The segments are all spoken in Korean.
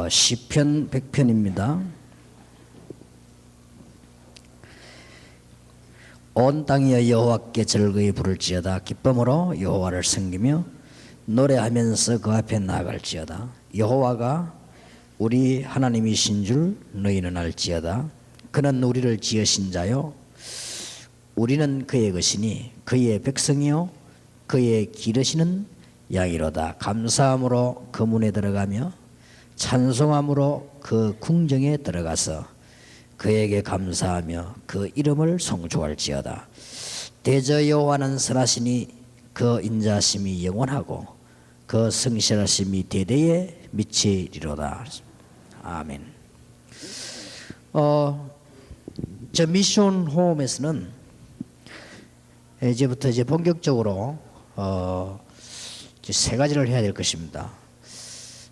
시편 100편입니다. 온 땅이여 여호와께 즐거이 부를지어다. 기쁨으로 여호와를 섬기며 노래하면서 그 앞에 나아갈지어다. 여호와가 우리 하나님이신 줄 너희는 알지어다. 그는 우리를 지으신 자요 우리는 그의 것이니 그의 백성이요 그의 기르시는 양이로다. 감사함으로 그 문에 들어가며 찬송함으로 그 궁정에 들어가서 그에게 감사하며 그 이름을 송축할지어다. 대저 여호와는 선하시니 그 인자심이 영원하고 그 성실하심이 대대에 미치리로다. 아멘. 저 미션 홈에서는 이제부터 본격적으로 세 가지를 해야 될 것입니다.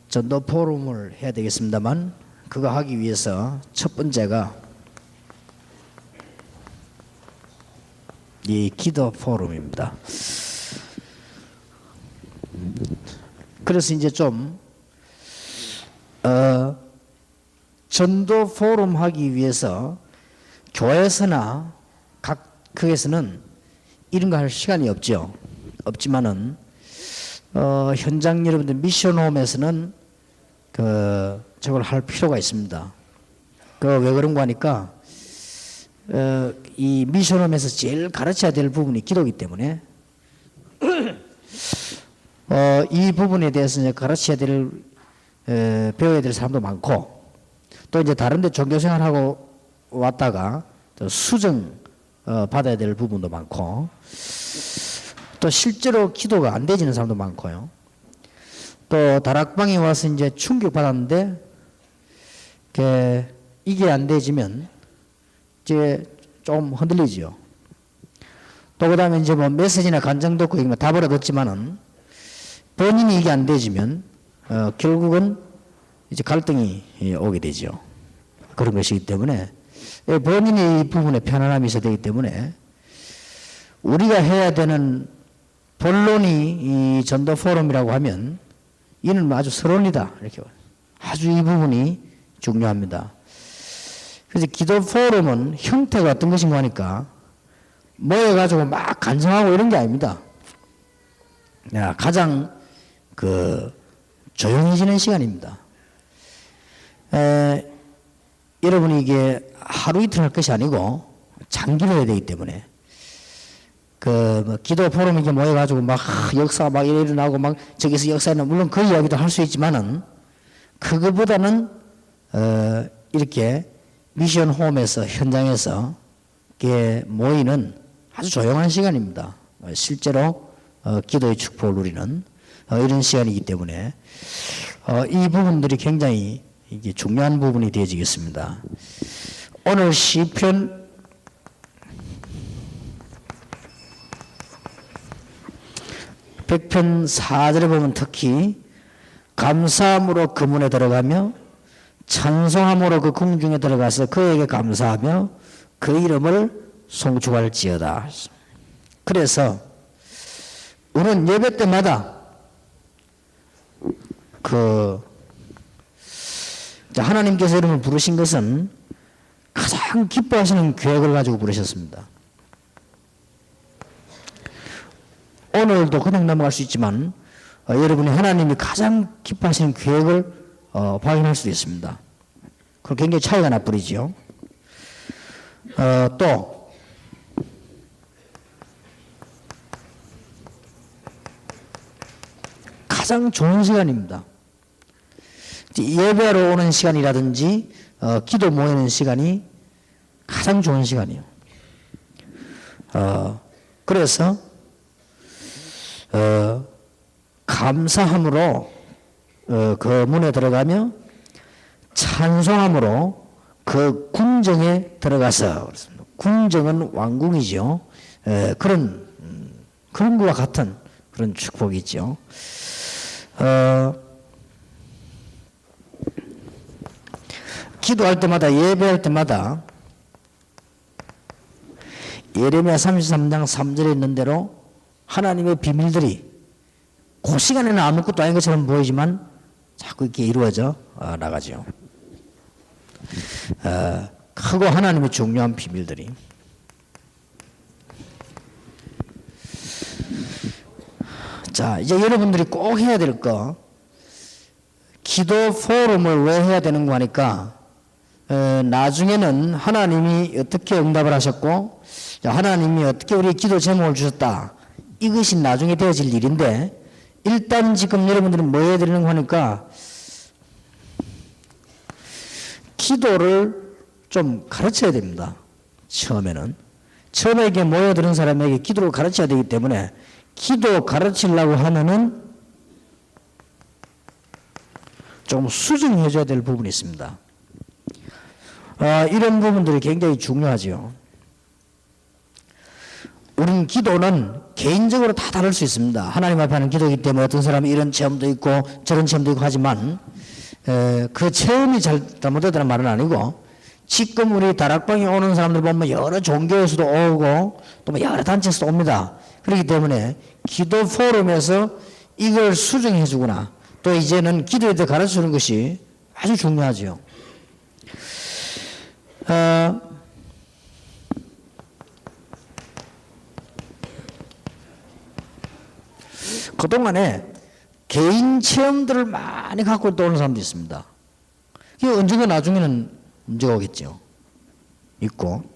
전도 포럼을 해야 되겠습니다만 그거 하기 위해서 첫 번째가 이 기도 포럼입니다. 그래서 이제 좀 전도 포럼 하기 위해서 교회에서나 각 극에서는 이런 거 할 시간이 없죠. 없지만은 현장 여러분들 미션홈에서는 저걸 할 필요가 있습니다. 왜 그런가 하니까 이 미션홈에서 제일 가르쳐야 될 부분이 기도이기 때문에 이 부분에 대해서 이제 가르쳐야 될 배워야 될 사람도 많고 또 이제 다른데 종교생활하고 왔다가 또 수정 받아야 될 부분도 많고 또 실제로 기도가 안 되지는 사람도 많고요. 또 다락방에 와서 이제 충격 받았는데 이게 안 되지면 이제 좀 흔들리죠. 또 그다음에 이제 메시지나 간증 듣고 이거 다 벌어졌지만은 본인이 이게 안 되지면 결국은 이제 갈등이 오게 되죠. 그런 것이기 때문에 본인의 이 부분에 편안함이 있어야 되기 때문에 우리가 해야 되는 본론이 이 전도 포럼이라고 하면 이는 아주 서론이다. 이렇게 아주 이 부분이 중요합니다. 그래서 기도 포럼은 형태가 어떤 것인가 하니까 모여가지고 막 간증하고 이런 게 아닙니다. 가장 조용해지는 시간입니다. 여러분이 이게 하루 이틀 할 것이 아니고 장기로 해야 되기 때문에 기도 포럼에 이렇게 모여가지고 막 역사가 막 일어나고 막 저기서 역사는 물론 그 이야기도 할 수 있지만은 그거보다는 이렇게 미션 홈에서 현장에서 이렇게 모이는 아주 조용한 시간입니다. 실제로 기도의 축복을 누리는 이런 시간이기 때문에 이 부분들이 굉장히 이게 중요한 부분이 되어지겠습니다. 오늘 시편 100편 4절에 보면 특히 감사함으로 그 문에 들어가며 찬송함으로 그 궁중에 들어가서 그에게 감사하며 그 이름을 송축할지어다. 그래서 우리는 예배 때마다 하나님께서 이름을 부르신 것은 가장 기뻐하시는 계획을 가지고 부르셨습니다. 오늘도 그냥 넘어갈 수 있지만 여러분이 하나님이 가장 기뻐하시는 계획을 확인할 수도 있습니다. 그럼 굉장히 차이가 나버리죠. 또 가장 좋은 시간입니다. 예배로 오는 시간이라든지 기도 모이는 시간이 가장 좋은 시간이에요. 그래서 감사함으로 그 문에 들어가며 찬송함으로 그 궁정에 들어가서 궁정은 왕궁이죠. 그런 것과 같은 그런 축복이 있죠. 기도할 때마다 예배할 때마다 예레미야 33장 3절에 있는 대로 하나님의 비밀들이 그 시간에는 아무것도 아닌 것처럼 보이지만 자꾸 이렇게 이루어져 나가죠. 크고 하나님의 중요한 비밀들이. 자, 이제 여러분들이 꼭 해야 될 거, 기도 포럼을 왜 해야 되는 거 하니까, 나중에는 하나님이 어떻게 응답을 하셨고, 하나님이 어떻게 우리 기도 제목을 주셨다. 이것이 나중에 되어질 일인데, 일단 지금 여러분들이 뭐 해야 되는 거 하니까, 기도를 좀 가르쳐야 됩니다. 처음에는. 처음에 이렇게 모여드는 사람에게 기도를 가르쳐야 되기 때문에, 기도 가르치려고 하면은 좀 수정해 줘야 될 부분이 있습니다. 이런 부분들이 굉장히 중요하죠. 우리는 기도는 개인적으로 다 다를 수 있습니다. 하나님 앞에 하는 기도이기 때문에 어떤 사람은 이런 체험도 있고 저런 체험도 있고 하지만 그 체험이 잘못되다는 말은 아니고, 지금 우리 다락방에 오는 사람들 보면 여러 종교에서도 오고 또 여러 단체에서도 옵니다. 그렇기 때문에 기도 포럼에서 이걸 수정해 주거나 또 이제는 기도에 대해 가르쳐 주는 것이 아주 중요하죠. 그동안에 개인 체험들을 많이 갖고 또 오는 사람도 있습니다. 그게 언젠가 나중에는 문제가 오겠죠. 있고.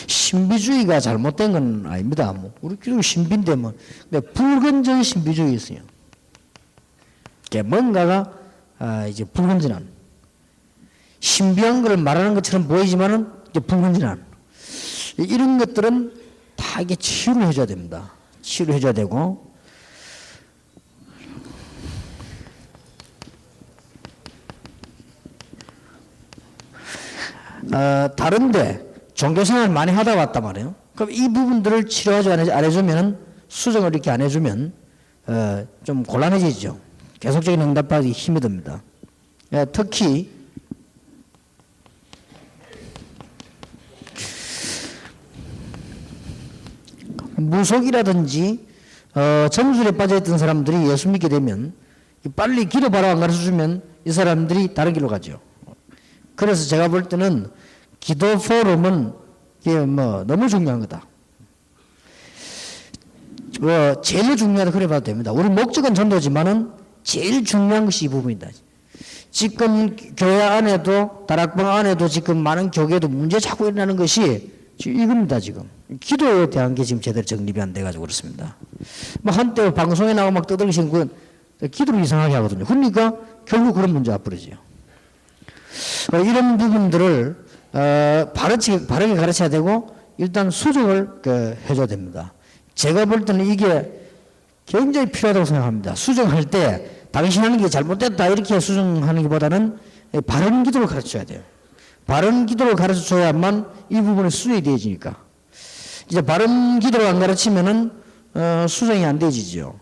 신비주의가 잘못된 건 아닙니다. 뭐 우리끼리 신비인데 뭐. 근데 불건전 신비주의 있어요. 뭔가가 이제 불건전한, 신비한 걸 말하는 것처럼 보이지만은 이제 불건전한 이런 것들은 다 이게 치유를 해줘야 됩니다. 치유를 해줘야 되고, 다른데 종교생활 많이 하다 왔단 말이에요. 그럼 이 부분들을 치료하지 안 해주면, 수정을 이렇게 안 해주면 좀 곤란해지죠. 계속적인 응답하기 힘이 듭니다. 특히 무속이라든지 점술에 빠져있던 사람들이 예수 믿게 되면 빨리 기도 바로 안 가르쳐주면 이 사람들이 다른 길로 가죠. 그래서 제가 볼 때는 기도 포럼은 이게 뭐 너무 중요한 거다. 제일 중요하다 그래 봐도 됩니다. 우리 목적은 전도지만은 제일 중요한 것이 이 부분이다. 지금 교회 안에도 다락방 안에도 지금 많은 교계도 문제 자꾸 일어나는 것이 이겁니다. 지금 기도에 대한 게 지금 제대로 정립이 안 돼가지고 그렇습니다. 뭐 한때 방송에 나오고 막 떠들으신 그 기도를 이상하게 하거든요. 그러니까 결국 그런 문제가 벌어져요. 이런 부분들을 바르게 가르쳐야 되고 일단 수정을 해줘야 됩니다. 제가 볼 때는 이게 굉장히 필요하다고 생각합니다. 수정할 때 당신 하는 게 잘못됐다 이렇게 수정하는 것보다는 바른 기도를 가르쳐야 돼요. 바른 기도를 가르쳐줘야만 이 부분이 수정이 되어지니까. 이제 바른 기도를 안 가르치면은 수정이 안 되지죠.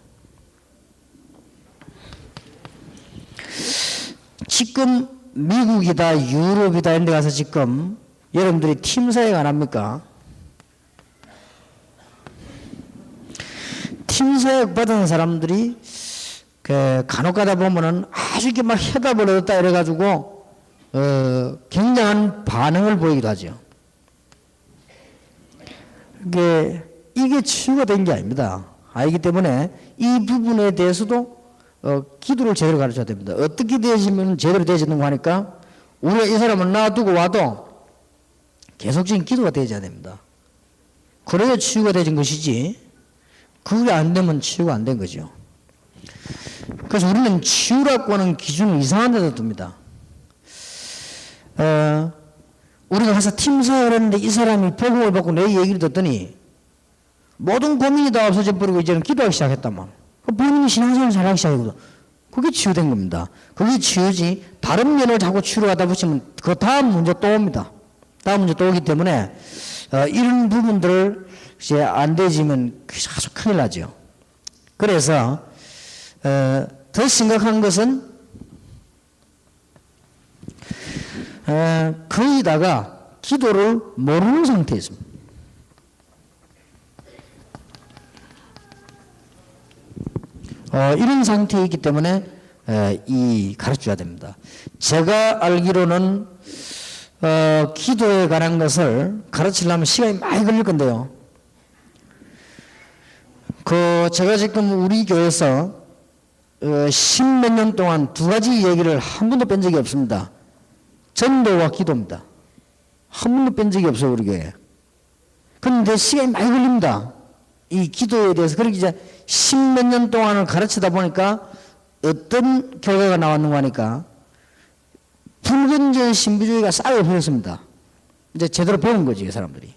지금 미국이다 유럽이다 이런 데 가서 지금 여러분들이 팀사역 안 합니까? 팀사역 받은 사람들이 간혹 가다 보면은 아주 이렇게 막 해답을 얻었다 이래가지고 굉장한 반응을 보이기도 하죠. 이게 치유가 된 게 아닙니다. 알기 때문에 이 부분에 대해서도 기도를 제대로 가르쳐야 됩니다. 어떻게 되어지면 제대로 되어지는 거 하니까 우리가 이 사람을 놔두고 와도 계속적인 기도가 되어져야 됩니다. 그래야 치유가 되어진 것이지 그게 안 되면 치유가 안 된 거죠. 그래서 우리는 치유라고 하는 기준을 이상한 데다 둡니다. 우리가 가서 팀사를 했는데 이 사람이 복음을 받고 내 얘기를 듣더니 모든 고민이 다 없어져 버리고 이제는 기도하기 시작했단 본인이 신앙생활을 잘하기 시작했거든. 그게 치유된 겁니다. 그게 치유지 다른 면을 자꾸 치유로 하다 보시면 그 다음 문제 또 옵니다. 다음 문제 또 오기 때문에 이런 부분들을 이제 안 되지면 아주 큰일 나죠. 그래서 더 심각한 것은 거의다가 기도를 모르는 상태에 있습니다. 이런 상태에 있기 때문에 이 가르쳐야 됩니다. 제가 알기로는 기도에 관한 것을 가르치려면 시간이 많이 걸릴 건데요. 제가 지금 우리 교회에서 10몇 년 동안 두 가지 얘기를 한 번도 뺀 적이 없습니다. 전도와 기도입니다. 한 번도 뺀 적이 없어요, 우리 교회에. 그런데 시간이 많이 걸립니다. 이 기도에 대해서. 그렇게 이제 10몇 년 동안을 가르치다 보니까 어떤 결과가 나왔는가 하니까 불건전 신비주의가 싹을 버렸습니다. 이제 제대로 배운 거지, 이 사람들이.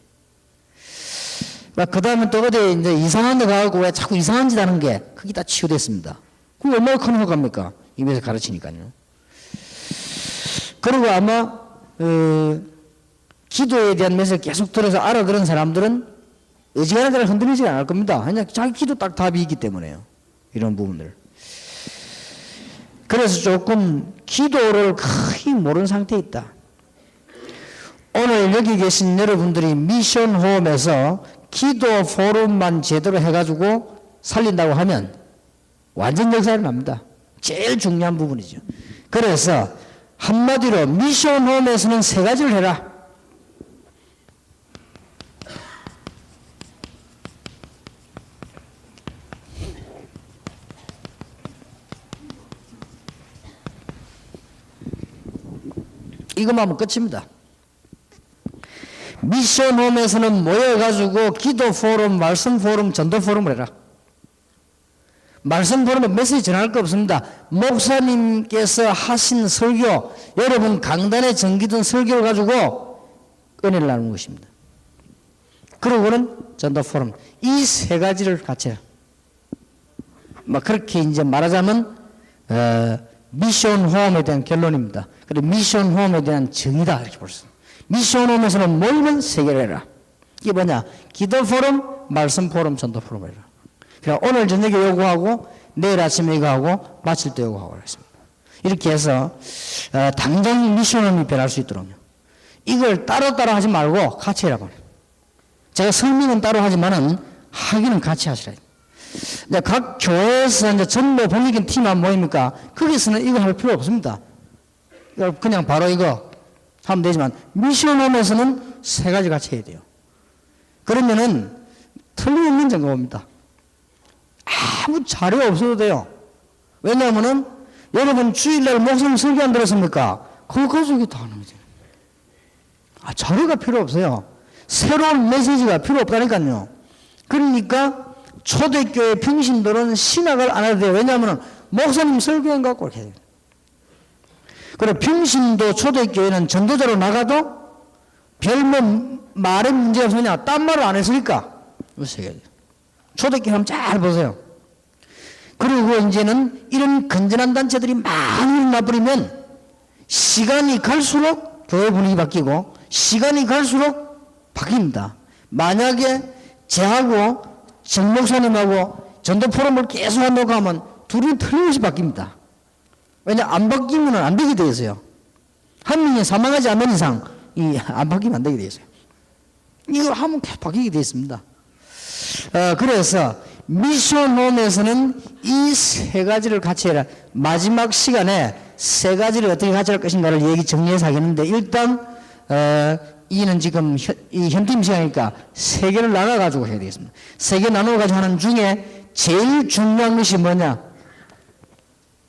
그 다음에 또 어디 이제 이상한 데 가고 왜 자꾸 이상한 짓 하는 게 그게 다 치유됐습니다. 그게 얼마나 큰 효과입니까? 입에서 가르치니까요. 그리고 아마, 기도에 대한 메시지를 계속 들어서 알아들은 사람들은 어지간한 데를 흔들리지 않을 겁니다. 그냥 자기 기도 딱 답이 있기 때문에요. 이런 부분들. 그래서 조금 기도를 거의 모르는 상태에 있다. 오늘 여기 계신 여러분들이 미션 홈에서 기도 포럼만 제대로 해가지고 살린다고 하면 완전 역사를 납니다. 제일 중요한 부분이죠. 그래서 한마디로 미션 홈에서는 세 가지를 해라. 이것만 하면 끝입니다. 미션홈에서는 모여가지고 기도 포럼, 말씀 포럼, 전도 포럼을 해라. 말씀 포럼은 메시지 전할 거 없습니다. 목사님께서 하신 설교, 여러분 강단에 전기든 설교를 가지고 은혜를 나누는 것입니다. 그리고는 전도 포럼. 이 세 가지를 같이 해라. 그렇게 이제 말하자면, 미션 홈에 대한 결론입니다. 그리고 미션 홈에 대한 정의다. 이렇게 볼 수 있습니다. 미션 홈에서는 모이면 세 개를 해라. 이게 뭐냐? 기도 포럼, 말씀 포럼, 전도 포럼을 해라. 그러니까 오늘 저녁에 요구하고 내일 아침에 이거 하고 마칠 때 요구하고 그랬습니다. 이렇게 해서 당장 미션 홈이 변할 수 있도록요. 이걸 따로따로 하지 말고 같이 해라. 제가 설명은 따로 하지만은 하기는 같이 하시라. 이제 각 교회에서 이제 전도 법리적인 팀만 모입니까? 거기서는 이거 할 필요 없습니다. 그냥 바로 이거 하면 되지만 미션홈에서는 세 가지 같이 해야 돼요. 그러면은 틀림없는 점검입니다. 아무 자료 없어도 돼요. 왜냐하면은 여러분 주일날 목사님 설교 안 들었습니까? 그거 가지고 이게 다 하는 거죠. 자료가 필요 없어요. 새로운 메시지가 필요 없다니까요. 그러니까 초대교회 평신도는 신학을 안 해도 돼요. 왜냐하면 목사님 설교인 것 같고 이렇게 해요. 그리고 평신도 초대교회는 전도자로 나가도 별뭐 말에 문제가 없으냐? 딴 말을 안 했으니까. 초대교회 한번 잘 보세요. 그리고 이제는 이런 건전한 단체들이 많이 나버리면 시간이 갈수록 교회 분위기 바뀌고 시간이 갈수록 바뀝니다. 만약에 제하고 정 목사님하고 전도 포럼을 계속 한다고 하면 둘이 틀림없이 바뀝니다. 왜냐, 안 바뀌면 안 되게 되어 있어요. 한 명이 사망하지 않는 이상, 안 바뀌면 안 되게 되어 있어요. 이걸 하면 계속 바뀌게 되어 있습니다. 그래서 미션홈에서는 이 세 가지를 같이 해라. 마지막 시간에 세 가지를 어떻게 같이 할 것인가를 얘기 정리해서 하겠는데, 일단, 이는 지금 이 현팀 시간이니까 세 개를 나눠가지고 해야 되겠습니다. 세 개 나눠가지고 하는 중에 제일 중요한 것이 뭐냐?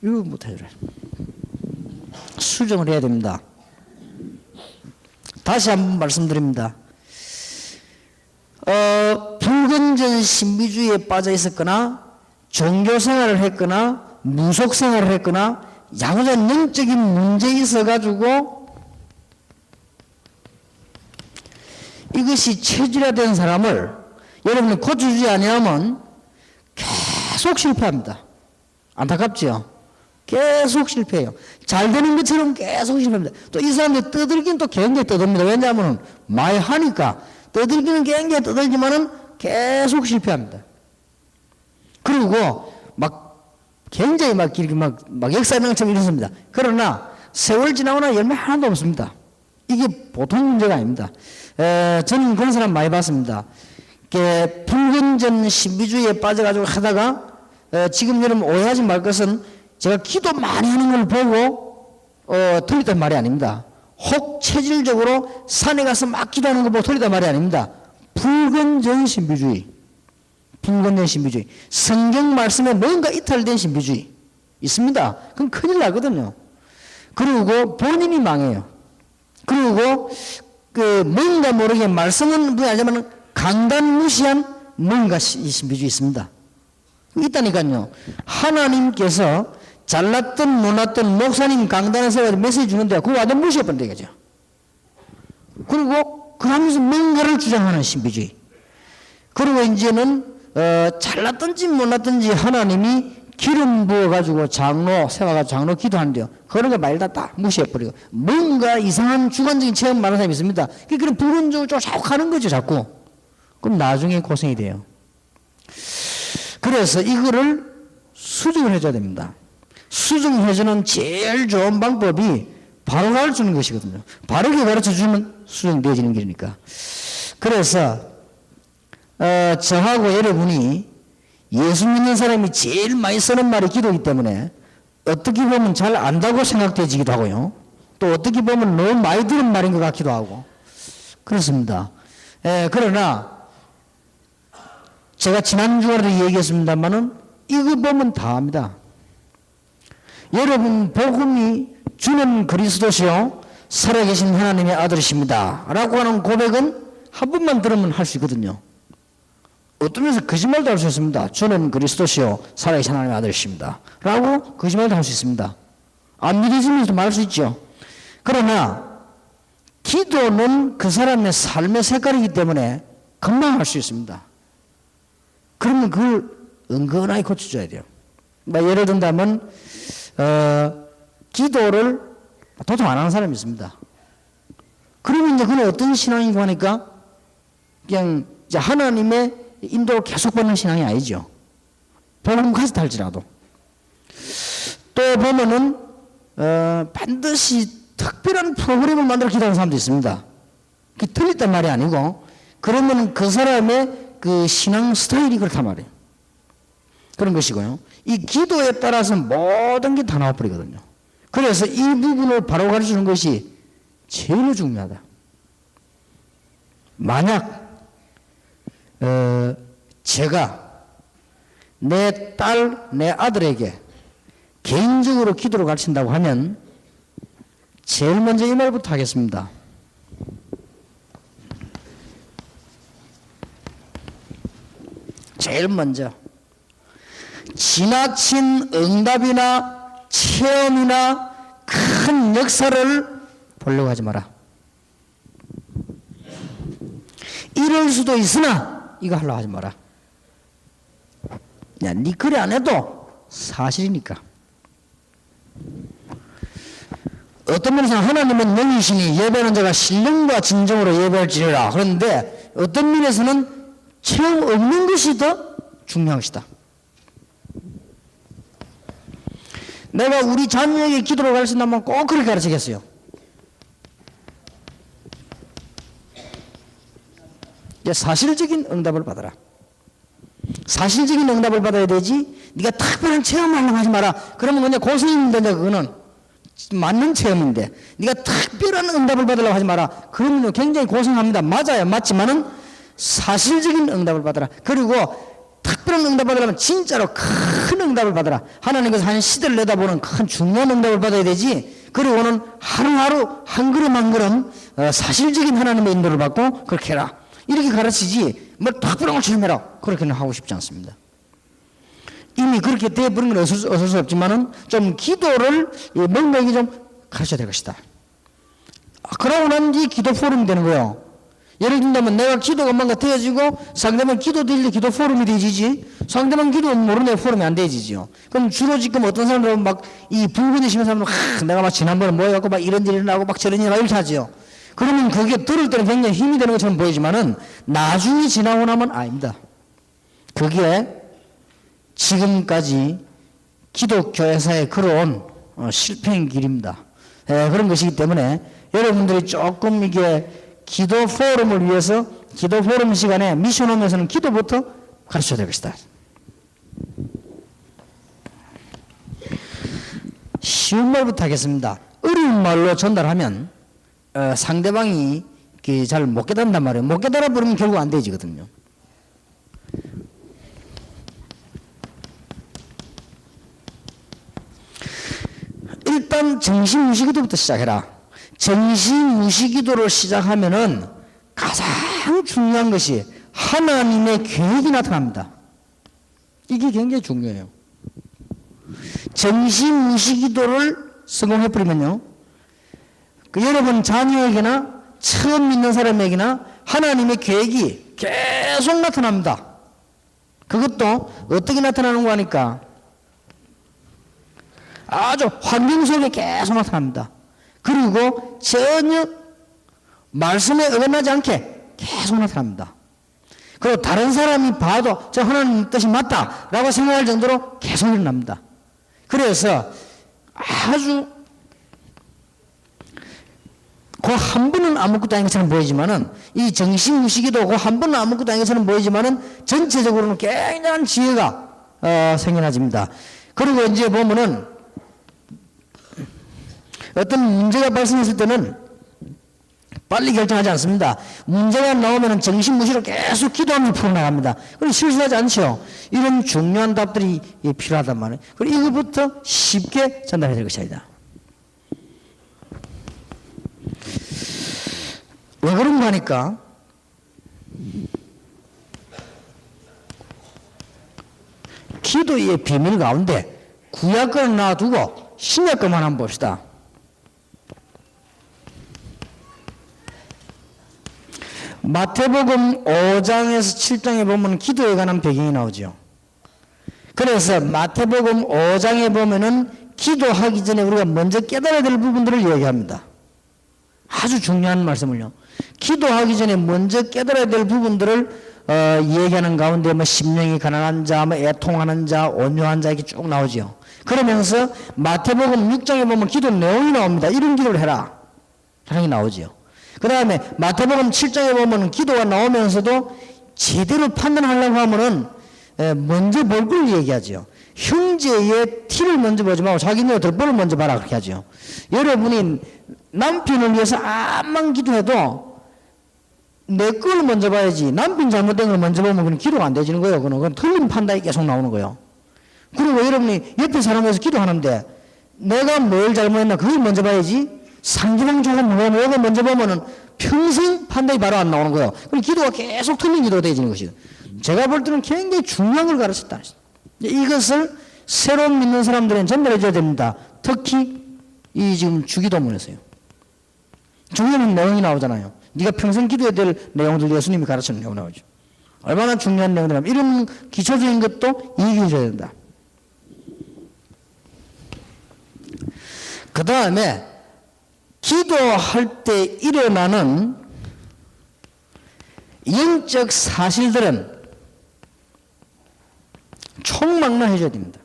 이거 못해요. 수정을 해야 됩니다. 다시 한번 말씀드립니다. 불건전 신비주의에 빠져 있었거나 종교생활을 했거나 무속생활을 했거나 야구전 영적인 문제에 있어가지고 이것이 체질화된 사람을 여러분이 고쳐주지 아니하면 계속 실패합니다. 안타깝죠? 계속 실패해요. 잘 되는 것처럼 계속 실패합니다. 또 이 사람들 떠들긴 또 굉장히 떠듭니다. 왜냐하면 많이 하니까 떠들기는 굉장히 떠들지만은 계속 실패합니다. 그리고 굉장히 길게 역사명처럼 이렇습니다. 그러나 세월 지나거나 열매 하나도 없습니다. 이게 보통 문제가 아닙니다. 저는 그런 사람 많이 봤습니다. 불건전 신비주의에 빠져가지고 하다가 지금 여러분 오해하지 말 것은 제가 기도 많이 하는 걸 보고 틀렸단 말이 아닙니다. 혹 체질적으로 산에 가서 막 기도하는 거 보고 틀렸단 말이 아닙니다. 불건전 신비주의, 불건전 신비주의, 성경 말씀에 뭔가 이탈된 신비주의 있습니다. 그럼 큰일 나거든요. 그리고 본인이 망해요. 그리고 뭔가 모르게 말씀은 알지만 강단 무시한 뭔가 신비주의 있습니다. 있다니까요. 하나님께서 잘났든 못났든 목사님 강단에서 메시지 주는데 그거 완전 무시해버린다 이거죠. 그리고 그러면서 뭔가를 주장하는 신비주의. 그리고 이제는 잘났든지 못났든지 하나님이 기름 부어가지고 장로 세워가지고 장로 기도하는데요. 그런 거 말다 딱 무시해버리고 뭔가 이상한 주관적인 체험 많은 사람이 있습니다. 그런 불건적으로 자꾸 하는 거죠 자꾸. 그럼 나중에 고생이 돼요. 그래서 이거를 수정을 해줘야 됩니다. 수정해주는 제일 좋은 방법이 바로 가르치는 것이거든요. 바르게 가르쳐주면 수정되어지는 길이니까. 그래서 저하고 여러분이 예수 믿는 사람이 제일 많이 쓰는 말이 기도이기 때문에 어떻게 보면 잘 안다고 생각되지기도 하고요. 또 어떻게 보면 너무 많이 들은 말인 것 같기도 하고 그렇습니다. 그러나 제가 지난 주간에도 얘기했습니다만은 이거 보면 다 압니다. 여러분 복음이 주는 그리스도시요 살아계신 하나님의 아들이십니다 라고 하는 고백은 한 번만 들으면 할 수 있거든요. 어떤 면에서 거짓말도 할 수 있습니다. 주는 그리스도시요 살아계신 하나님의 아들이십니다 라고 거짓말도 할 수 있습니다. 안 믿으시면서도 말할 수 있죠. 그러나 기도는 그 사람의 삶의 색깔이기 때문에 금방 할 수 있습니다. 그러면 그걸 은근하게 고쳐줘야 돼요. 예를 든다면 기도를 도통 안 하는 사람이 있습니다. 그러면 이제 그건 어떤 신앙이고 하니까 그냥 이제 하나님의 인도를 계속 받는 신앙이 아니죠. 복음까지 탈지라도. 또 보면은 반드시 특별한 프로그램을 만들어 기도하는 사람도 있습니다. 그게 틀렸단 말이 아니고 그러면 그 사람의 그 신앙 스타일이 그렇단 말이에요. 그런 것이고요. 이 기도에 따라서 모든 게 다 나와버리거든요. 그래서 이 부분을 바로 가르치는 것이 제일 중요하다. 만약 제가 내 딸, 내 아들에게 개인적으로 기도를 가르친다고 하면 제일 먼저 이 말부터 하겠습니다. 제일 먼저 지나친 응답이나 체험이나 큰 역사를 보려고 하지 마라. 이럴 수도 있으나 이거 하려고 하지 마라. 야, 니 그래 안 해도 사실이니까. 어떤 면에서 하나님은 영이시니 예배하는 자가 신령과 진정으로 예배할지니라. 그런데 어떤 면에서는 체험 없는 것이 더 중요한 것이다. 내가 우리 자녀에게 기도를 가르친다면 꼭 그렇게 가르치겠어요. 사실적인 응답을 받아라. 사실적인 응답을 받아야 되지 네가 특별한 체험하려고 하지 마라. 그러면 그냥 고생인데 그거는 맞는 체험인데 네가 특별한 응답을 받으려고 하지 마라. 그러면 굉장히 고생합니다. 맞아요. 맞지만은 사실적인 응답을 받아라. 그리고 특별한 응답을 받으려면 진짜로 큰 응답을 받아라. 하나님께서 한 시대를 내다보는 큰 중요한 응답을 받아야 되지. 그리고는 하루하루 한 걸음 한 걸음 사실적인 하나님의 인도를 받고 그렇게 해라. 이렇게 가르치지 뭐 특별한 걸 체험해라. 그렇게는 하고 싶지 않습니다. 이미 그렇게 돼버린 건 어쩔 수 없지만은 좀 기도를 뭔가 좀 가르쳐야 될 것이다. 그러고 난 뒤 기도 포럼이 되는 거예요. 예를 든다면 내가 기도가 뭔가 되어지고 상대방 기도 드릴 때 기도 포럼이 되지지 상대방 기도 모르는 포럼이 안 되지죠. 그럼 주로 지금 어떤 사람들은 막 이 불근이 심한 사람들은 내가 막 지난번에 모여갖고 막 이런 일이 나고 막 저런 일이 나고 이렇게 하죠. 그러면 그게 들을 때는 굉장히 힘이 되는 것처럼 보이지만은 나중에 지나고 나면 아닙니다. 그게 지금까지 기독교회사에 걸어온 실패인 길입니다. 그런 것이기 때문에 여러분들이 조금 이게 기도 포럼을 위해서 기도 포럼 시간에 미션홈에서는 기도부터 가르쳐야 될 것이다. 쉬운 말부터 하겠습니다. 어려운 말로 전달하면 상대방이 잘 못 깨닫는단 말이에요. 못 깨달아 버리면 결국 안 되지거든요. 일단 정신무시기도부터 시작해라. 정신무시기도를 시작하면은 가장 중요한 것이 하나님의 계획이 나타납니다. 이게 굉장히 중요해요. 정신무시기도를 성공해버리면요, 여러분 자녀에게나 처음 믿는 사람에게나 하나님의 계획이 계속 나타납니다. 그것도 어떻게 나타나는 거 하니까 아주 환경 속에 계속 나타납니다. 그리고 전혀 말씀에 어긋나지 않게 계속 나타납니다. 그리고 다른 사람이 봐도 저 하나님 뜻이 맞다라고 생각할 정도로 계속 일어납니다. 그래서 아주 그 한 번은 아무것도 아닌 것처럼 보이지만은, 이 정신무시기도 그 한 번은 아무것도 아닌 것처럼 보이지만은 전체적으로는 굉장한 지혜가 생겨나집니다. 그리고 이제 보면은 어떤 문제가 발생했을 때는 빨리 결정하지 않습니다. 문제가 나오면 정신무시로 계속 기도하면서 풀어나갑니다. 그리고 실수하지 않죠. 이런 중요한 답들이 필요하단 말이에요. 그리고 이것부터 쉽게 전달해야 될 것이다. 왜 그런가 하니까 기도의 비밀 가운데 구약권을 놔두고 신약권만 한번 봅시다. 마태복음 5장에서 7장에 보면 기도에 관한 배경이 나오죠. 그래서 마태복음 5장에 보면은 기도하기 전에 우리가 먼저 깨달아야 될 부분들을 이야기합니다. 아주 중요한 말씀을요. 기도하기 전에 먼저 깨달아야 될 부분들을 얘기하는 가운데 뭐 심령이 가난한 자, 뭐 애통하는 자, 온유한 자 이렇게 쭉 나오죠. 그러면서 마태복음 6장에 보면 기도 내용이 나옵니다. 이런 기도를 해라 하는 게 나오죠. 그 다음에 마태복음 7장에 보면 기도가 나오면서도 제대로 판단하려고 하면은 먼저 볼 걸 얘기하죠. 형제의 티를 먼저 보지 말고 자기네 덜보를 먼저 봐라 그렇게 하죠. 여러분이 남편을 위해서 암만 기도해도 내 걸 먼저 봐야지, 남편 잘못된 걸 먼저 보면 그건 기도가 안 되지는 거예요. 그건 틀린 판단이 계속 나오는 거예요. 그리고 여러분이 옆에 사람 위해서 기도하는데 내가 뭘 잘못했나 그걸 먼저 봐야지, 상대방 조금 뭐가 먼저 보면은 평생 판단이 바로 안 나오는 거예요. 그럼 기도가 계속 틀린 기도가 되어지는 것이죠. 제가 볼 때는 굉장히 중요한 걸 가르쳤다. 이것을 새로운 믿는 사람들은 전달해 줘야 됩니다. 특히 이 지금 주기도문에서요. 중요한 내용이 나오잖아요. 네가 평생 기도해야 될 내용들 예수님이 가르치는 내용 나오죠. 얼마나 중요한 내용들이냐면 이런 기초적인 것도 얘기해 줘야 된다. 그 다음에 기도할 때 일어나는 영적 사실들은 총망라해 줘야 됩니다.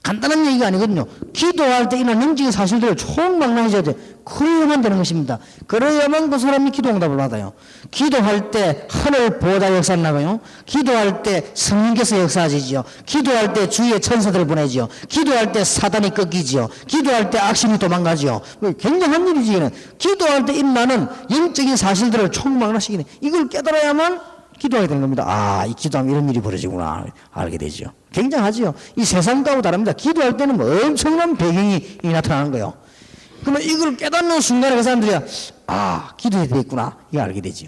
간단한 얘기가 아니거든요. 기도할 때 일어나는 영적인 사실들을 총망라해 줘야 돼. 그래야만 되는 것입니다. 그래야만 그 사람이 기도 응답을 받아요. 기도할 때 하늘 보호자 역사 나가요. 기도할 때 성령께서 역사하시지요. 기도할 때 주위의 천사들을 보내지요. 기도할 때 사단이 꺾이지요. 기도할 때 악신이 도망가지요. 굉장한 일이지. 이는 기도할 때 일어나는 영적인 사실들을 총망라시키네. 이걸 깨달아야만 기도하게 되는 겁니다. 아, 이 기도하면 이런 일이 벌어지구나 알게 되죠. 굉장하지요. 이 세상과도 다릅니다. 기도할 때는 뭐 엄청난 배경이 나타나는 거예요. 그러면 이걸 깨닫는 순간에 그 사람들이 기도해야 되겠구나 이거 알게 되죠.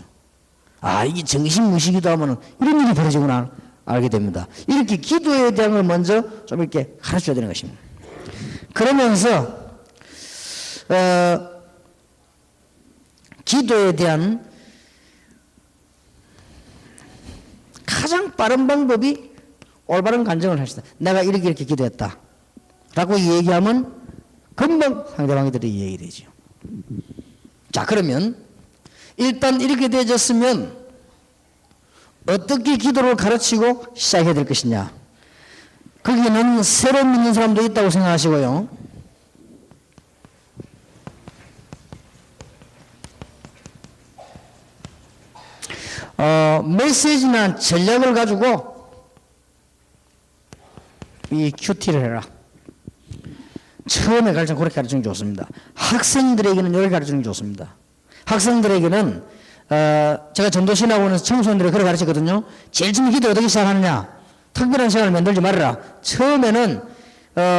이게 정신무시기도 하면 이런 일이 벌어지구나 알게 됩니다. 이렇게 기도에 대한 걸 먼저 좀 이렇게 가르쳐야 되는 것입니다. 그러면서 기도에 대한 가장 빠른 방법이 올바른 간증을 하시다. 내가 이렇게 기도했다 라고 얘기하면 금방 상대방이 들이 얘기되죠. 자, 그러면 일단 이렇게 되어졌으면 어떻게 기도를 가르치고 시작해야 될 것이냐. 거기는 새로 믿는 사람도 있다고 생각하시고요. 메시지나 전략을 가지고 이 큐티를 해라. 처음에 가르치면 그렇게 가르치는 게 좋습니다. 학생들에게는 이렇게 가르치는 게 좋습니다. 학생들에게는 제가 전도신학원에서 청소년들을 그렇게 가르치거든요. 제일 처음 기도 어떻게 시작하느냐. 특별한 시간을 만들지 말아라. 처음에는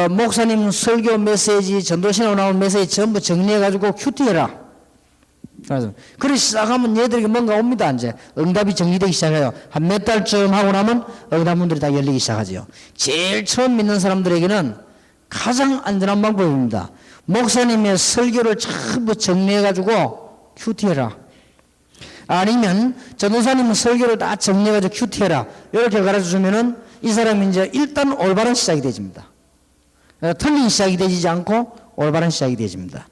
목사님 설교 메시지, 전도신학원 나온 메시지 전부 정리해가지고 큐티해라. 그래 시작하면 얘들에게 뭔가 옵니다. 이제 응답이 정리되기 시작해요. 한 몇 달쯤 하고 나면 응답문들이 다 열리기 시작하죠. 제일 처음 믿는 사람들에게는 가장 안전한 방법입니다. 목사님의 설교를 전부 정리해가지고 큐티해라. 아니면 전도사님 설교를 다 정리해가지고 큐티해라. 이렇게 가르쳐주면은 이 사람이 이제 일단 올바른 시작이 되집니다. 틀린 시작이 되지 않고 올바른 시작이 되집니다.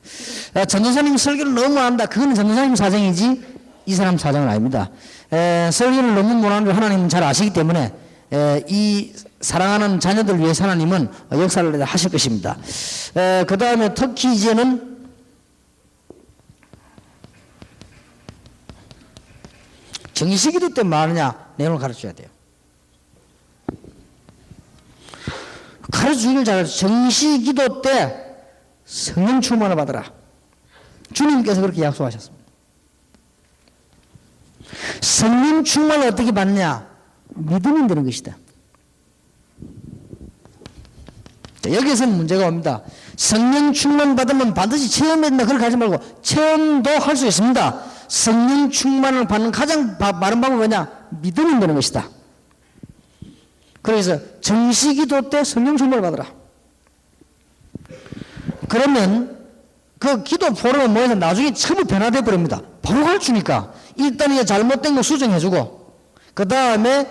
전도사님 설교를 너무 안다. 그거는 전도사님 사정이지 이 사람 사정은 아닙니다. 설교를 너무 못하는 걸 하나님은 잘 아시기 때문에 이 사랑하는 자녀들 위해 하나님은 역사를 하실 것입니다. 그 다음에 특히 이제는 정시기도 때 뭐 하느냐 내용을 가르쳐야 돼요. 가르쳐주기를 잘하죠. 정시기도 때 성령 충만을 받아라. 주님께서 그렇게 약속하셨습니다. 성령 충만을 어떻게 받냐? 믿으면 되는 것이다. 여기에서는 문제가 옵니다. 성령 충만 받으면 반드시 체험해야 된다. 그렇게 하지 말고 체험도 할 수 있습니다. 성령 충만을 받는 가장 바른 방법은 뭐냐? 믿으면 되는 것이다. 그래서 정시기도 때 성령 충만을 받으라. 그러면 그 기도 포럼은 뭐해서 나중에 전부 변화되어 버립니다. 바로 가르치니까 일단 이제 잘못된 거 수정해주고 그 다음에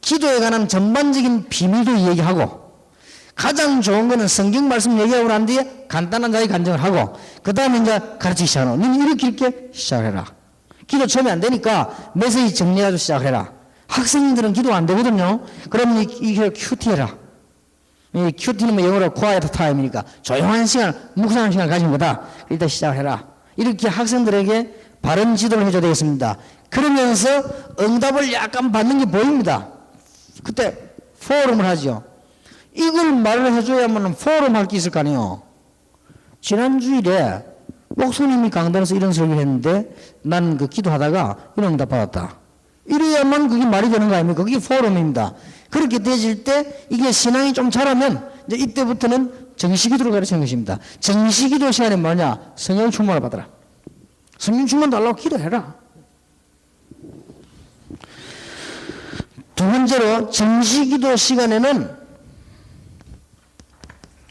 기도에 관한 전반적인 비밀도 얘기하고 가장 좋은 거는 성경 말씀 얘기하고 난 뒤에 간단한 자기 간증을 하고 그 다음에 이제 가르치기 시작하는 너는 이렇게 시작해라. 기도 처음에 안 되니까 메시지 정리해가지고 시작해라. 학생들은 기도 안 되거든요. 그러면 이게 큐티해라. 이 큐티는 뭐 영어로 quiet time이니까 조용한 시간, 묵상하는 시간을 가진 거다. 일단 시작해라. 이렇게 학생들에게 바른 지도를 해줘야 되겠습니다. 그러면서 응답을 약간 받는 게 보입니다. 그때 포럼을 하죠. 이걸 말을 해줘야만 포럼 할 게 있을 거 아니에요. 지난 주일에 목사님이 강단에서 이런 설교를 했는데 나는 그 기도하다가 이런 응답 받았다. 이래야만 그게 말이 되는 거 아닙니까? 그게 포럼입니다. 그렇게 되질 때 이게 신앙이 좀 자라면 이제 이때부터는 정시기도를 가르치는 것입니다. 정시기도 시간에 뭐냐? 성령 충만을 받아라. 성령 충만 달라고 기도해라. 두 번째로 정시기도 시간에는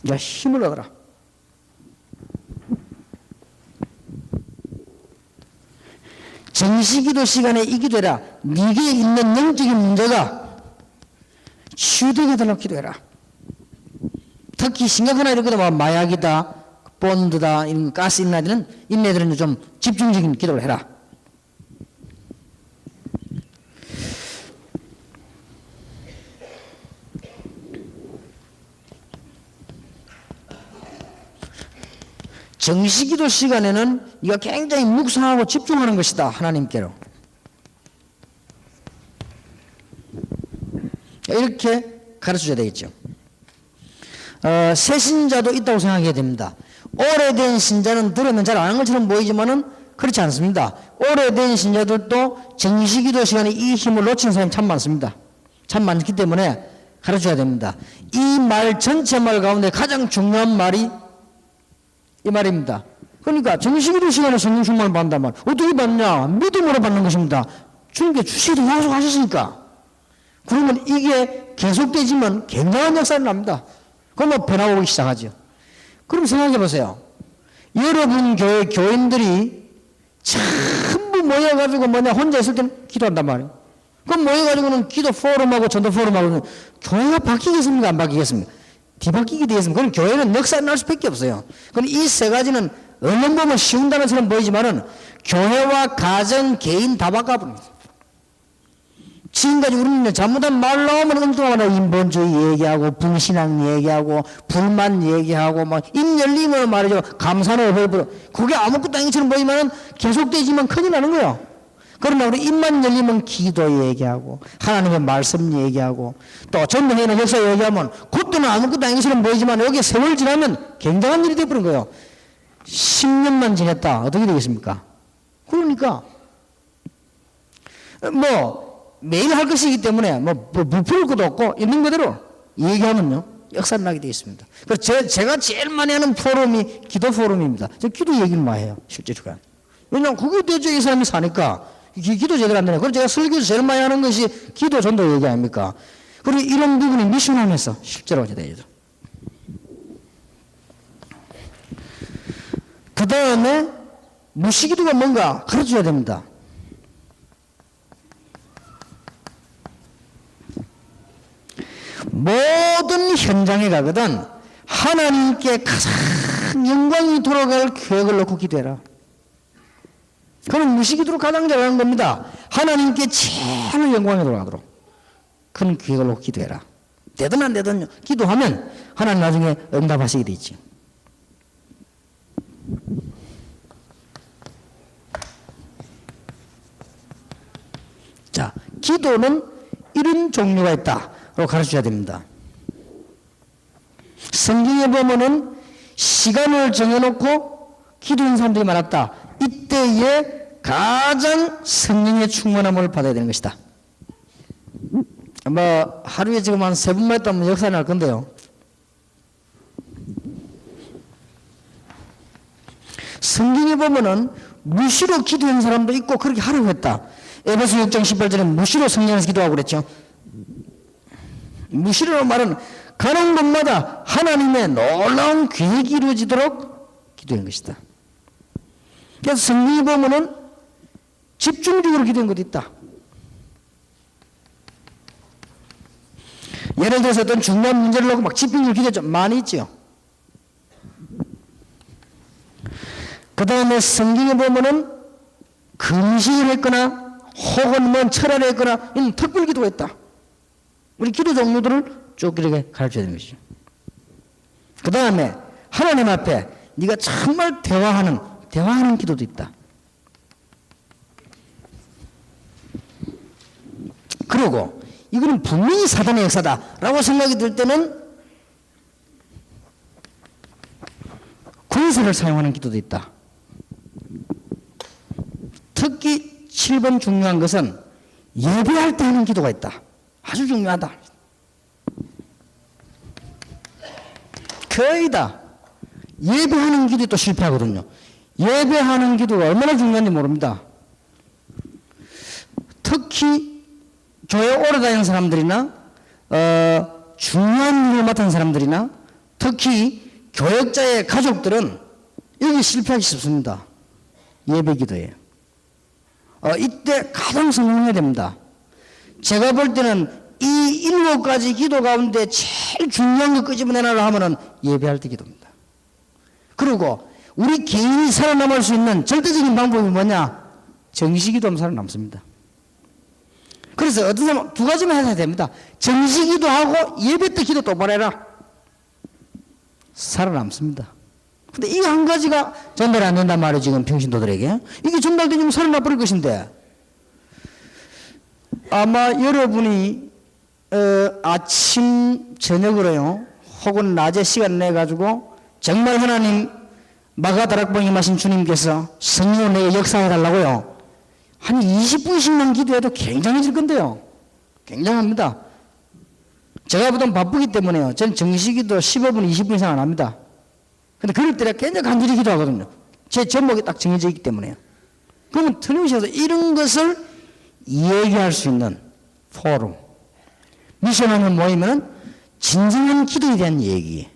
이제 힘을 얻어라. 정시기도 시간에 이 기도해라. 네게 있는 영적인 문제가 치유되게 해달라고 기도해라. 특히 심각한 아이들은 뭐 마약이다, 본드다, 이런 가스 있는 아이들은 이런 애들은 좀 집중적인 기도를 해라. 정시기도 시간에는 네가 굉장히 묵상하고 집중하는 것이다. 하나님께로. 이렇게 가르쳐줘야 되겠죠. 새 신자도 있다고 생각해야 됩니다. 오래된 신자는 들으면 잘 아는 것처럼 보이지만은 그렇지 않습니다. 오래된 신자들도 정시기도 시간에 이 힘을 놓치는 사람이 참 많습니다. 참 많기 때문에 가르쳐야 됩니다. 이 말 전체 말 가운데 가장 중요한 말이 이 말입니다. 그러니까 정시기도 시간에 성령 충만을 받는단 말. 어떻게 받냐? 믿음으로 받는 것입니다. 주님께 주시기도 약속하셨으니까. 그러면 이게 계속되지만 굉장한 역사를 납니다. 그러면 변화가 오기 시작하죠. 그럼 생각해 보세요. 여러분 교회 교인들이 전부 모여가지고 혼자 있을 때는 기도한단 말이에요. 그럼 모여가지고는 기도 포럼하고 전도 포럼하고는 교회가 바뀌겠습니까? 안 바뀌겠습니까? 뒤바뀌게 되겠습니다. 그럼 교회는 역사를 날 수밖에 없어요. 그럼 이 세 가지는 얼른 보면 쉬운 단어처럼 보이지만은 교회와 가정, 개인 다 바꿔버립니다. 지금까지 우리는 잘못한 말 나오면 엉뚱하거나 인본주의 얘기하고 불신앙 얘기하고 불만 얘기하고 막 입 열리면 말이죠. 감사는 없어버려. 그게 아무것도 아닌 것처럼 보이면은 계속되지만 큰일 나는 거예요. 그러나 우리 입만 열리면 기도 얘기하고 하나님의 말씀 얘기하고 또 전쟁에는 역사 얘기하면 그때는 아무것도 아닌 것처럼 보이지만 여기 세월 지나면 굉장한 일이 되어버린 거예요. 10년만 지냈다. 어떻게 되겠습니까? 그러니까 뭐 매일 할 것이기 때문에 뭐 부풀 것도 없고 있는 그대로 얘기하면요 역사를 나게 되어 있습니다. 그래서 제가 제일 많이 하는 포럼이 기도 포럼입니다. 저 기도 얘기를 많이 해요. 실제로. 왜냐하면 그게 대체 이 사람이 사니까 기도 제대로 안 되네. 그래서 제가 설교에서 제일 많이 하는 것이 기도 전도 얘기 아닙니까? 그리고 이런 부분이 미션하면서 실제로 되죠. 그 다음에 무시기도가 뭔가 가르쳐줘야 됩니다. 모든 현장에 가거든 하나님께 가장 영광이 돌아갈 계획을 놓고 기도해라. 그건 무시기도로 가장 잘하는 겁니다. 하나님께 제일 영광이 돌아가도록 그런 계획을 놓고 기도해라. 되든 안 되든 기도하면 하나님 나중에 응답하시게 돼 있지. 자, 기도는 이런 종류가 있다고 가르쳐야 됩니다. 성경에 보면은 시간을 정해놓고 기도하는 사람들이 많았다. 이때에 가장 성령의 충만함을 받아야 되는 것이다. 뭐 하루에 지금 한 3번만 했다면 역사 날 건데요. 성경에 보면은 무시로 기도하는 사람도 있고 그렇게 하려고 했다. 에베소 6장 18절에 무시로 성령에서 기도하고 그랬죠. 무시로 말은 가는 곳마다 하나님의 놀라운 계획이 이루어지도록 기도한 것이다. 그래서 성경에 보면은 집중적으로 기도한 것도 있다. 예를 들어서 어떤 중요한 문제를 놓고 막 집중적으로 기도했죠. 많이 있죠. 그 다음에 성경에 보면은 금식을 했거나 혹은 뭐 철야를 했거나 이런 특별 기도가 있다. 우리 기도 종류들을 쭉 이렇게 가르쳐야 되는 것이죠. 그 다음에 하나님 앞에 네가 정말 대화하는 기도도 있다. 그리고 이거는 분명히 사단의 역사다라고 생각이 들 때는 권세를 사용하는 기도도 있다. 특히 7번 중요한 것은 예배할 때 하는 기도가 있다. 아주 중요하다. 거의 다 예배하는 기도에 또 실패하거든요. 예배하는 기도가 얼마나 중요한지 모릅니다. 특히 교회 오래 다니는 사람들이나 중요한 일을 맡은 사람들이나 특히 교역자의 가족들은 여기 실패하기 쉽습니다. 예배 기도에. 이때 가장 성공해야 됩니다. 제가 볼 때는 이 7가지 기도 가운데 제일 중요한 거 끄집어내라 하면은 예배할 때 기도입니다. 그리고 우리 개인이 살아남을 수 있는 절대적인 방법이 뭐냐? 정시기도하면 살아남습니다. 그래서 어떤 사람은 2가지만 해야 됩니다. 정시기도하고 예배 때 기도 똑바로 해라. 살아남습니다. 근데 이 한 가지가 전달 안 된단 말이에요. 지금 평신도들에게. 이게 전달되면 살아나버릴 것인데 아마 여러분이 아침 저녁으로요 혹은 낮에 시간 내가지고 정말 하나님 마가다락방에 마신 주님께서 성령을 내게 역사해달라고요 한 20분씩만 기도해도 굉장해질 건데요. 굉장합니다. 제가 보통 바쁘기 때문에요. 전 정시기도 15분 20분 이상 안 합니다. 근데 그럴 때는 굉장히 간절히 기도하거든요. 제 제목이 딱 정해져 있기 때문에요. 그러면 틀림없이 이런 것을 얘기할 수 있는 포럼. 미션하는 모이면 진정한 기도에 대한 얘기.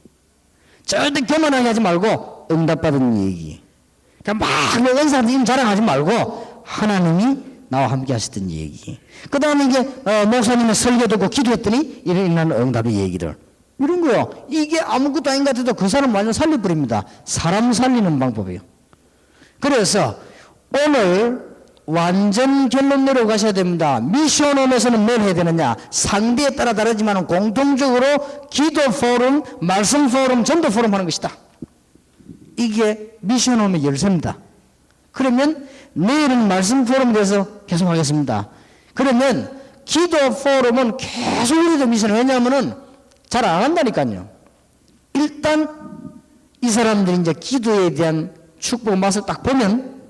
절대 교만하게 하지 말고 응답받은 얘기. 그러니까 막 은사님 자랑하지 말고 하나님이 나와 함께 하셨던 얘기. 그 다음에 이제 목사님의 설교 듣고 기도했더니 일어나는 응답의 얘기들. 이런 거요. 이게 아무것도 아닌 것 같아도 그 사람 완전 살려버립니다. 사람 살리는 방법이에요. 그래서 오늘 완전 결론 내려가셔야 됩니다. 미션홈에서는 뭘 해야 되느냐? 상대에 따라 다르지만 공통적으로 기도 포럼, 말씀 포럼, 전도 포럼 하는 것이다. 이게 미션홈의 열쇠입니다. 그러면 내일은 말씀 포럼에 대해서 계속 하겠습니다. 그러면 기도 포럼은 계속 우리도 미션, 왜냐하면은 잘 안 한다니까요. 일단 이 사람들이 이제 기도에 대한 축복 맛을 딱 보면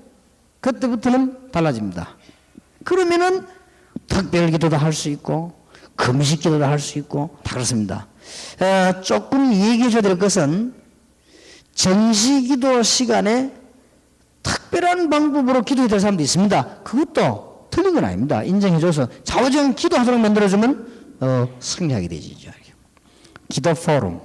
그때부터는 달라집니다. 그러면은 특별 기도도 할 수 있고 금식 기도도 할 수 있고 다 그렇습니다. 조금 얘기해 줘야 될 것은 정시 기도 시간에 특별한 방법으로 기도해야 될 사람도 있습니다. 그것도 틀린 건 아닙니다. 인정해줘서 좌우정 기도하도록 만들어주면 승리하게 되죠. 기도 포럼.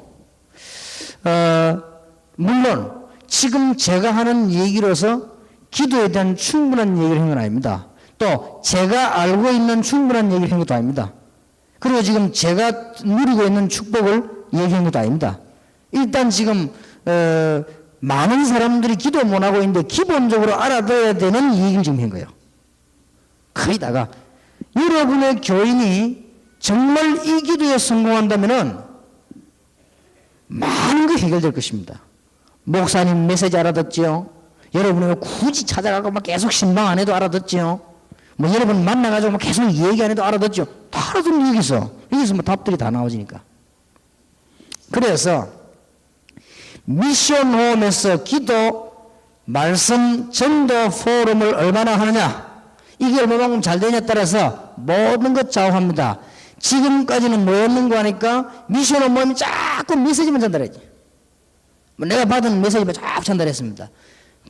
물론 지금 제가 하는 얘기로서 기도에 대한 충분한 얘기를 한 건 아닙니다. 또 제가 알고 있는 충분한 얘기를 한 것도 아닙니다. 그리고 지금 제가 누리고 있는 축복을 얘기한 것도 아닙니다. 일단 지금 많은 사람들이 기도 못하고 있는데 기본적으로 알아둬야 되는 얘기를 지금 한 거예요. 거기다가 여러분의 교인이 정말 이 기도에 성공한다면은 많은 게 해결될 것입니다. 목사님 메시지 알아듣지요? 여러분이 굳이 찾아가고 막 계속 신방 안 해도 알아듣지요? 뭐 여러분 만나가지고 막 계속 얘기 안 해도 알아듣죠? 다 알아듣는 여기서 뭐 답들이 다 나오지니까. 그래서 미션 홈에서 기도, 말씀, 전도 포럼을 얼마나 하느냐, 이게 얼마만큼 잘 되냐에 따라서 모든 것 좌우합니다. 지금까지는 뭐였는가 하니까 미션 홈 모임이 자꾸 메시지만 전달했지. 내가 받은 메시지만 자꾸 전달했습니다.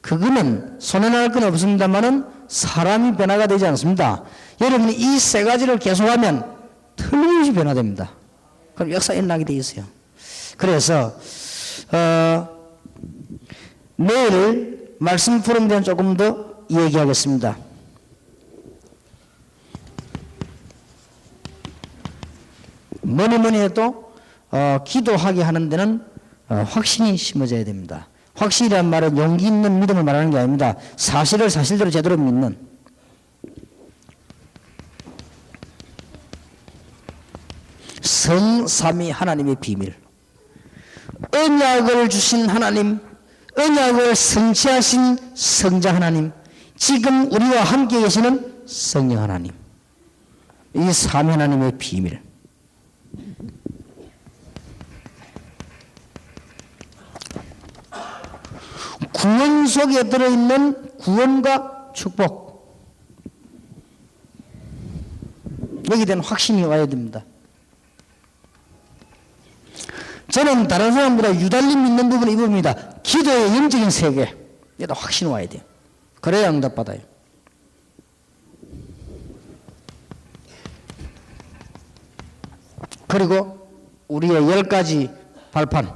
그거는 손해날 건 없습니다만은 사람이 변화가 되지 않습니다. 여러분이 이 세 가지를 계속하면 틀림없이 변화됩니다. 그럼 역사에 일어나게 돼 있어요. 그래서 내일 말씀 포럼에 대한 조금 더 얘기하겠습니다. 뭐니 해도 기도하게 하는 데는 확신이 심어져야 됩니다. 확신이란 말은 용기 있는 믿음을 말하는 게 아닙니다. 사실을 사실대로 제대로 믿는. 성삼위 하나님의 비밀. 언약을 주신 하나님, 언약을 성취하신 성자 하나님, 지금 우리와 함께 계시는 성령 하나님, 이 삼위 하나님의 비밀. 구원 속에 들어있는 구원과 축복, 여기에 대한 확신이 와야 됩니다. 저는 다른 사람보다 유달리 믿는 부분이 이 부분입니다. 기도의 영적인 세계, 얘도 확신이 와야 돼요. 그래야 응답받아요. 그리고 우리의 10가지 발판,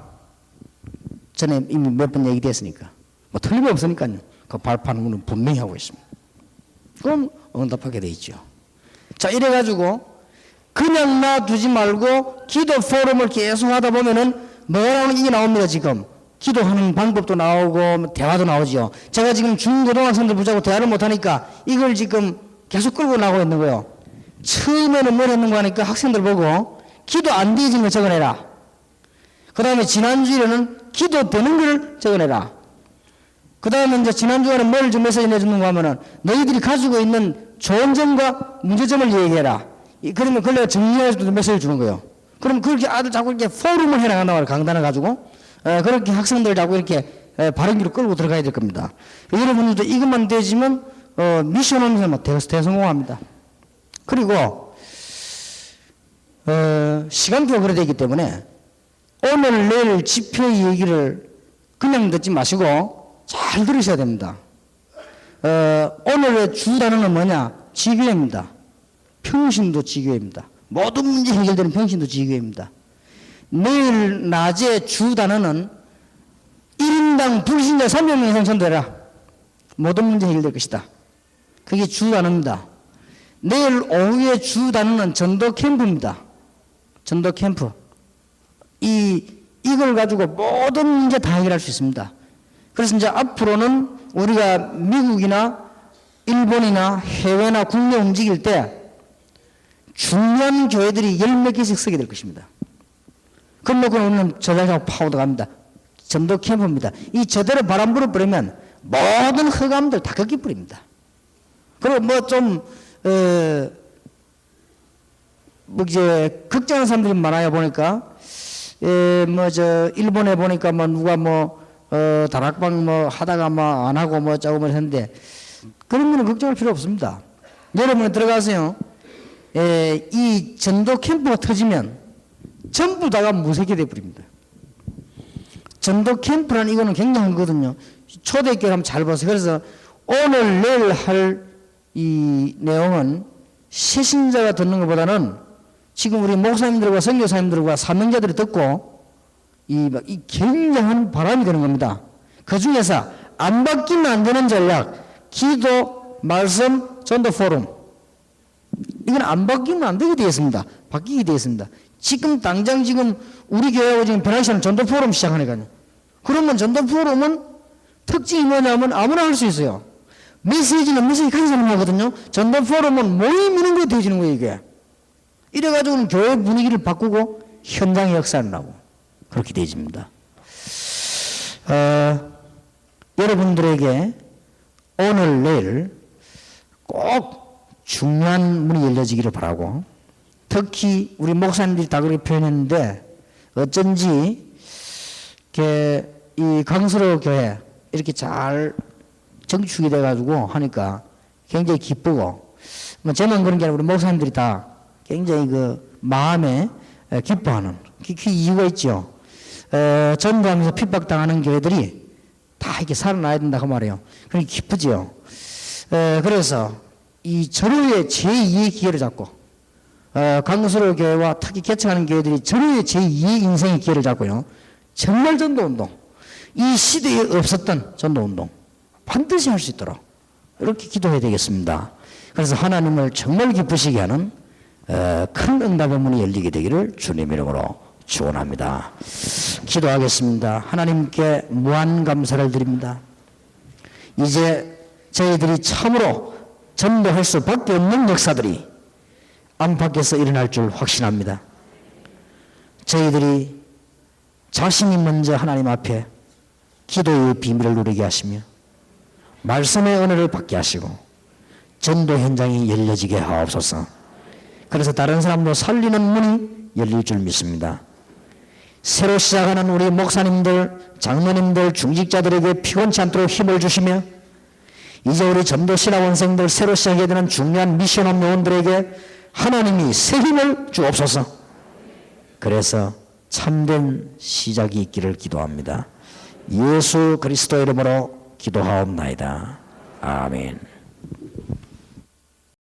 전에 이미 몇 번 얘기됐으니까 뭐 틀림없으니까요. 그 발판은 분명히 하고 있습니다. 그럼 응답하게 돼 있죠. 자, 이래가지고 그냥 놔두지 말고 기도 포럼을 계속 하다 보면은 뭐라는 이게 나옵니다. 지금 기도하는 방법도 나오고 대화도 나오죠. 제가 지금 중고등학생들 붙잡고 대화를 못하니까 이걸 지금 계속 끌고 나오고 있는 거예요. 처음에는 뭘 했는가 하니까 학생들 보고 기도 안 되어진 거 적어내라. 그 다음에 지난주에는 기도 되는 걸 적어내라. 그 다음에 이제 지난주에는 뭘 좀 메시지 내주는가 하면은 너희들이 가지고 있는 좋은 점과 문제점을 얘기해라. 그러면 그걸 내가 정리해서 메시지를 주는 거예요. 그럼 그렇게 아들 자꾸 이렇게 포럼을 해나간단 말이에요. 강단을 가지고. 그렇게 학생들 자꾸 이렇게 발언기로 끌고 들어가야 될 겁니다. 여러분들도 이것만 되지면 미션 하면서 대성공합니다. 그리고 시간표가 그래 되기 때문에 오늘 내일 집회 얘기를 그냥 듣지 마시고 잘 들으셔야 됩니다. 오늘의 주 단어는 뭐냐? 지교입니다. 평신도 지교입니다. 모든 문제 해결되는 평신도 지교입니다. 내일 낮에 주 단어는 1인당 불신자 300명 이상 전도해라. 모든 문제 해결될 것이다. 그게 주 단어입니다. 내일 오후에 주 단어는 전도 캠프입니다. 전도 캠프. 이걸 가지고 모든 문제 다 해결할 수 있습니다. 그래서 이제 앞으로는 우리가 미국이나 일본이나 해외나 국내 움직일 때 중요한 교회들이 10몇 개씩 쓰게 될 것입니다. 그럼 놓고 오늘 저자하고 파우더 갑니다. 전도 캠프입니다. 이 저대로 바람 불어버리면 모든 흑암들 다 걷기 뿌립니다. 그리고 이제 걱정하는 사람들이 많아요. 보니까 일본에 보니까 누가 다락방 하다가 안 하고 짜고 했는데, 그런 거는 걱정할 필요 없습니다. 여러분이 들어가세요. 이 전도 캠프가 터지면 전부 다가 무색이 되어버립니다. 전도 캠프라는 이거는 굉장한 거거든요. 초대교회 한번 잘 보세요. 그래서 오늘 내일 할 이 내용은 새신자가 듣는 것보다는 지금 우리 목사님들과 선교사님들과 사명자들이 듣고 이 굉장한 바람이 되는 겁니다. 그 중에서 안 바뀌면 안 되는 전략, 기도, 말씀, 전도 포럼. 이건 안 바뀌면 안 되게 되어 있습니다. 바뀌게 되어 있습니다. 지금 당장 우리 교회하고 지금 변화시는 전도 포럼 시작하니까요. 그러면 전도 포럼은 특징이 뭐냐면 아무나 할 수 있어요. 메시지는 메시지 가진 사람이 하거든요. 전도 포럼은 모임 이런 거 되어지는 거예요, 이게. 이래가지고는 교회 분위기를 바꾸고 현장의 역사를 나고 그렇게 되어집니다. 여러분들에게 오늘 내일 꼭 중요한 문이 열려지기를 바라고, 특히 우리 목사님들이 다 그렇게 표현했는데 어쩐지 이 강서로 교회 이렇게 잘 정축이 돼가지고 하니까 굉장히 기쁘고, 저만 그런 게 아니라 우리 목사님들이 다 굉장히 마음에 기뻐하는 그 이유가 있죠. 전도하면서 핍박당하는 교회들이 다 이렇게 살아나야 된다고 말해요. 그러니까 기쁘지요. 그래서 이 절호의 제2의 기회를 잡고, 강수로 교회와 특히 개척하는 교회들이 절호의 제2의 인생의 기회를 잡고요. 정말 전도운동, 이 시대에 없었던 전도운동 반드시 할 수 있도록 이렇게 기도해야 되겠습니다. 그래서 하나님을 정말 기쁘시게 하는 큰 응답의 문이 열리게 되기를 주님 이름으로 축원합니다. 기도하겠습니다. 하나님께 무한 감사를 드립니다. 이제 저희들이 참으로 전도할 수밖에 없는 역사들이 안팎에서 일어날 줄 확신합니다. 저희들이 자신이 먼저 하나님 앞에 기도의 비밀을 누리게 하시며 말씀의 은혜를 받게 하시고 전도 현장이 열려지게 하옵소서. 그래서 다른 사람도 살리는 문이 열릴 줄 믿습니다. 새로 시작하는 우리 목사님들, 장로님들, 중직자들에게 피곤치 않도록 힘을 주시며, 이제 우리 전도 신학원생들 새로 시작해야 되는 중요한 미션업 요원들에게 하나님이 새 힘을 주옵소서. 그래서 참된 시작이 있기를 기도합니다. 예수 그리스도 이름으로 기도하옵나이다. 아멘.